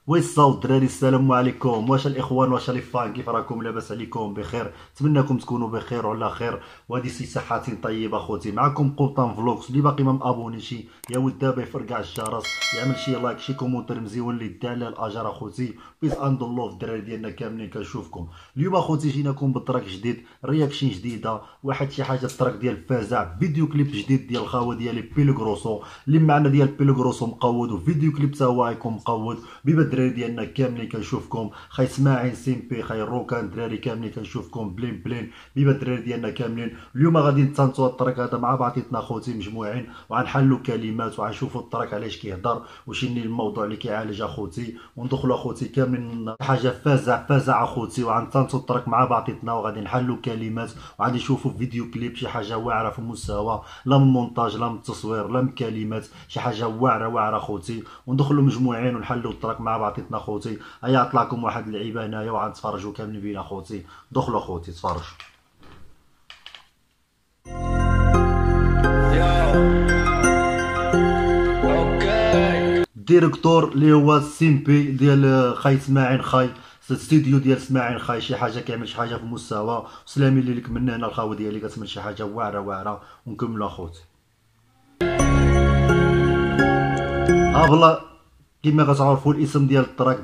ويصاو الدراري، السلام عليكم. واش الاخوان، واش لي فان، كيف راكم؟ لاباس عليكم؟ بخير، نتمنىكم تكونوا بخير وعلى خير. وهذه صحة طيبه خوتي. معكم قبطان فلوكس. اللي باقي ما مابونيش يا ود دابا يفرقع الجرس، يعمل شي لايك، شي كومونتير مزيون اللي يدي على الاجر اخوتي. بيس اند لوف الدراري ديالنا كاملين كنشوفكم. اليوم اخوتي جيناكم بالتراك جديد، رياكشن جديده، واحد شي حاجه التراك ديال فازع، فيديو كليب جديد ديال الخاوه ديالي بيلغروسو اللي معنا ديال بيلغروسو مقود، وفيديو كليب تا هو غيكون مقود. بيبا الدراري ديالنا كاملين كنشوفكم، خاي اسماعيل سيمبي، خاي روكان، الدراري كاملين كنشوفكم بلين بلين. بيبا الدراري ديالنا كاملين اليوم غادي نتسانتو التراك هذا مع بعضياتنا خوتي مجموعين، وغنحلوا كلمات وغنشوفوا التراك علاش كيهضر وشنو الموضوع اللي كيعالج اخوتي، وندخلوا اخوتي كاملين حاجه فازع اخوتي، وغنتسانتو التراك مع بعضياتنا وغادي نحلوا كلمات وغادي نشوفوا فيديو كليب شي حاجه واعره في المستوى، لا من مونتاج لا من التصوير لا من كلمات، شي حاجه واعره اخوتي، وندخلوا مجموعين ونحلوا التراك مع بعضياتنا اخوتي. هيا طلعكم واحد اللعيبه هنايا وغنتفرجوا كاملين بينا اخوتي. دخلوا اخوتي تفرجوا. الديريكتور اللي هو سيمبي ديال خاي اسماعيل، خاي الاستديو ديال اسماعيل خاي، شي حاجه كيعمل شي حاجه في المستوى. سلامي ليك من هنا الخاوه ديالي كتعمل شي حاجه واعره، ونكملوا اخوتي. هابلا كما كتعرفوا الاسم ديال التراك،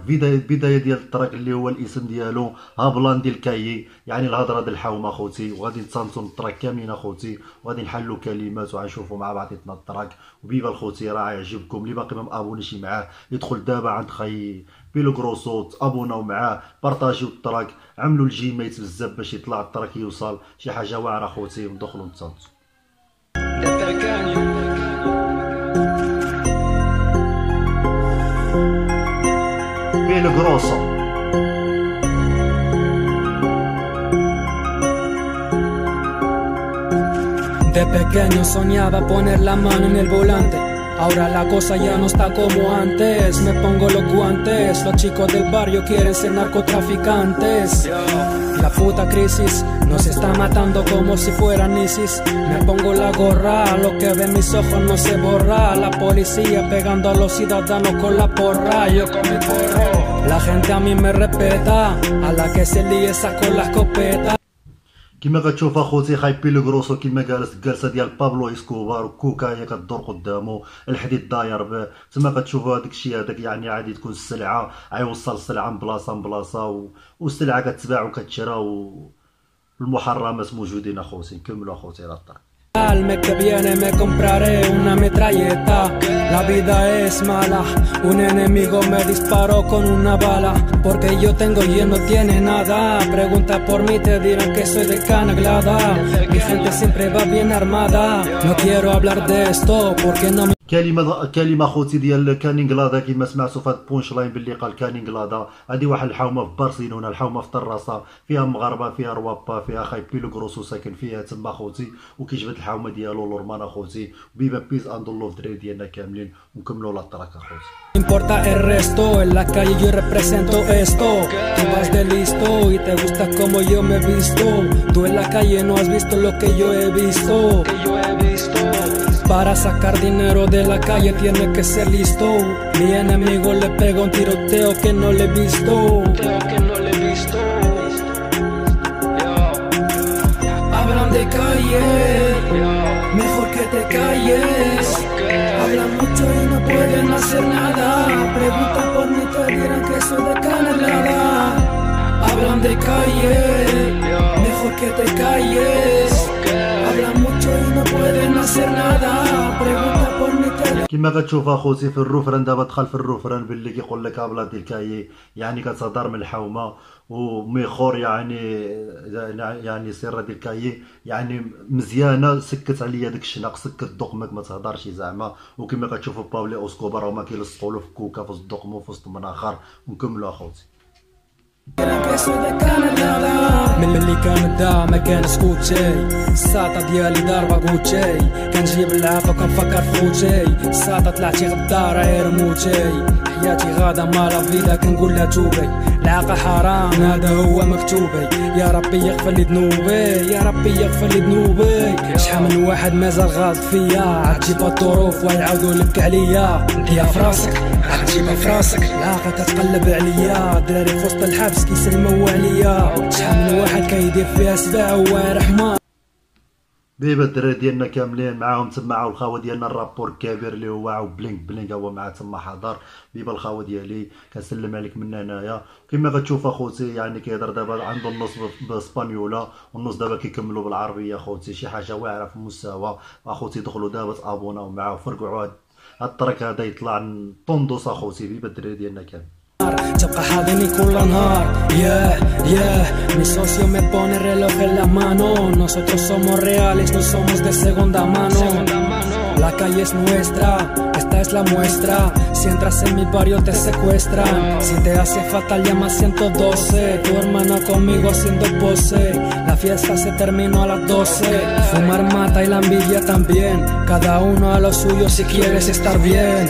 بدايه ديال التراك اللي هو الاسم ديالو هابلان ديال كايي، يعني الهضره ديال الحومه اخوتي. وغادي نتصنتوا التراك كاملين اخوتي، وغادي نحلوا كلمات وغنشوفوا مع بعضياتنا التراك. وبيبا الخوتي راه يعجبكم. اللي باقي ما مابونيش معاه يدخل دابا عند خاي بيلغروسو، تابوناو معاه، بارطاجيو التراك، عملوا الجيميت بزاف باش يطلع التراك يوصل شي حاجه واعره اخوتي. وندخلوا نتصنتوا. Peligroso. De pequeño soñaba poner la mano en el volante. Ahora la cosa ya no está como antes. Me pongo los guantes. Los chicos del barrio quieren ser narcotraficantes. La puta crisis nos está matando como si fueran ISIS. Me pongo la gorra, lo que ven mis ojos no se borra. La policía pegando a los ciudadanos con la porra. Yo con mi porro, la gente a mí me respeta. A la que se líe saco la escopeta. كما كتشوف اخوتي خاي بيلغروسو كما جالسه ديال بابلو اسكوبار، وكوكا هي كدور قدامه، الحديد داير به تما كتشوفوا هذاك الشيء هذاك، يعني عادي تكون السلعه غيوصل السلعه من بلاصه والسلعه كتباع وكتشرى، والمحرمات موجودين اخوتي. نكملوا اخوتي على الطريق. Al mes que viene me compraré una metralleta. La vida es mala, un enemigo me disparó con una bala. Porque yo tengo y él no tiene nada. Pregunta por mí, te dirán que soy de Canaglada. Mi gente siempre va bien armada. No quiero hablar de esto porque no me... كلمه خوتي ديال كانينغلادا كما سمعتوا في هاد البونش لاين باللي قال كانينغلادا. هذه واحد الحومه في برشلونه، الحومه في طراسه، فيها مغاربه، فيها روابا، فيها خاي بيلغروسو ساكن فيها تما خوتي، وكيجبد الحومه ديالو لورمان اخوتي. وبيبا بيز اند لوف الدراري ديالنا كاملين، ونكملوا لا التراك اخوتي. importa el resto, en la calle yo represento esto. Tú vas de listo y te gusta como yo me he visto. Tú en la calle no has visto lo que yo he visto. Para sacar dinero de la calle tiene que ser listo. Mi enemigo le pega un tiroteo que no le he visto. Hablan de calle, mejor que te calles. Hablan mucho y no pueden hacer nada. Pregunta por mí, te dirán que soy de Canaglada. Hablan de calle, mejor que te calles. Hablan mucho y no pueden hacer nada. Pregunta por mí, te dirán. كما كتشوف اخوتي في الروفران، دابا دخل في الروفران باللي كيقول لك ابلا ديال الكاي، يعني كتهضر من الحومه، وميخور يعني سيره ديال الكاي، يعني مزيانه. سكت عليا داك الشناق، سكت دقمك ما تهضرش زعما. وكما كتشوفوا بابلو اسكوبار هما كيلصقوا له في كوكا في وسط دقمو في وسط مناخر. ونكملوا اخوتي. من اللي كان دا ما كان سكوتشي، الساطة ديالي ضاربة كوتشي، كنجيب اللعافة كنفكر فوتشي، الساطة طلعتي غدارة غير موتشي، حياتي غادا مالا فيدا كنقول لها توبي، العاقة حرام هذا هو مكتوبي، يا ربي يغفر لي ذنوبي، يا ربي يغفر لي ذنوبي. شحال من واحد مازال غاض فيا، عتجيب الظروف ويعاودوا لك عليا، هي فراسك جيبها في راسك العاقة كتقلب عليا دراري في وسط الحبس كيسلموا عليا شحال من واحد كيدير فيها سباع وواعر حمار بيبا الدراري ديالنا كاملين معاهم تما عاو الخاوه ديالنا الرابور الكبير اللي هو عاو بلينك هو معاه تما حاضر. بيبا الخاوه ديالي كنسلم عليك من هنايا كما غتشوف اخوتي يعني كيهضر دابا عنده النص باسبانيولا والنص دابا كيكملوا بالعربيه اخوتي شي حاجه واعره في المستوى. اخوتي دخلوا دابا تابوناو معاه فرقعوا هاد التراك هذا يطلع طوندوس اخوتي. بيبا الدراري ديالنا كامل تبقى حاضني كل نهار mi socio me pone el reloj en la mano nosotros somos reales no somos de segunda mano la calle es nuestra esta es la muestra si entras en mi barrio te secuestran si te hace falta llama 112 tu hermano conmigo haciendo pose la fiesta se terminó a las 12 fumar mata y la envidia también cada uno a lo suyo si quieres estar bien.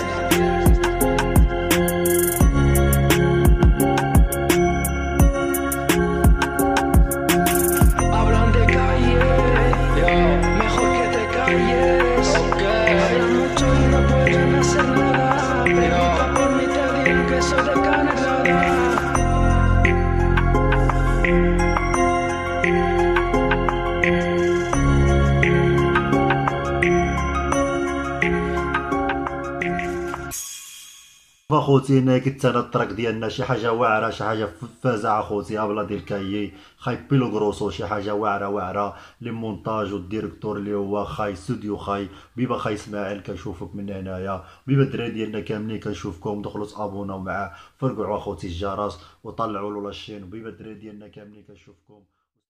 اخوتي هنا كنت انا التراك ديالنا شي حاجه واعره شي حاجه فازعه اخوتي ابلا ديال كايي خاي بيلو غروسو شي حاجه واعره لي مونتاج والديريكتور اللي هو خاي استوديو خاي بيبا خاي اسماعيل كنشوفك من هنايا. بيبا الدراري ديالنا كاملين كنشوفكم دخلوا تابوناو معاه فرقعوا اخوتي الجرس وطلعوا له لاشين. بيبا الدراري ديالنا كاملين كنشوفكم.